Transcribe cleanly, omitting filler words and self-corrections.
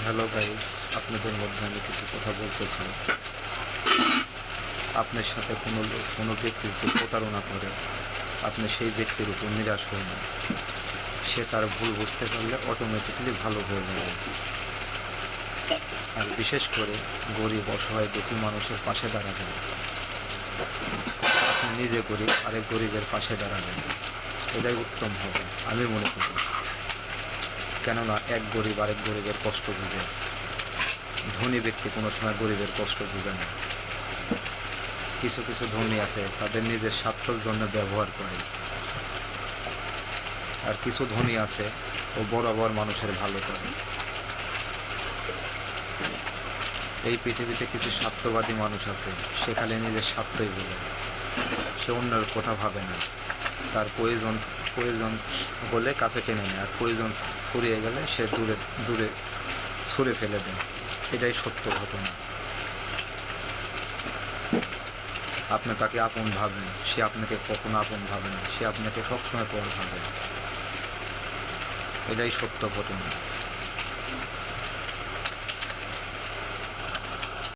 Hello guys, আপনাদের মধ্যে আমি কিছু কথা বলতে চাই। আপনার সাথে কোনো ব্যক্তি যদি প্রতারণা করে, আপনি সেই ব্যক্তির উপর নিরাশ হয়ে না। সে তার ভুল বুঝতে পারলে অটোমেটিক্যালি ভালো হয়ে যাবে। আর বিশেষ করে গরিব, অসহায়, দুঃখী মানুষের পাশে দাঁড়াবেন। আপনি নিজে গরিব, আরেক গরিবের পাশে দাঁড়াবেন, এটাই উত্তম হবে আমি মনে করি। কেননা এক গরিব আরেক গরিবের কষ্ট বুঝে, ধনী ব্যক্তি কোনো সময় গরিবের কষ্ট বুঝে না। কিছু কিছু ধনী আছে তাদের নিজের স্বার্থের জন্য ব্যবহার করে, আর কিছু ধনী আছে ও বরাবর মানুষের ভালো করে। এই পৃথিবীতে কিছু স্বার্থবাদী মানুষ আছে, সে খালি নিজের স্বার্থই বোঝে, সে অন্যের কথা ভাবে না। তার প্রয়োজন হলে কাছে টেনে নেয়, আর প্রয়োজন ফুরিয়ে গেলে সে দূরে দূরে ছুঁড়ে ফেলে দেয়। এটাই সত্য ঘটনা। আপনি তাকে আপন ভাবেন, সে আপনাকে কখনো আপন ভাবে না, সে আপনাকে সবসময় পর ভাবে। এটাই সত্য ঘটনা।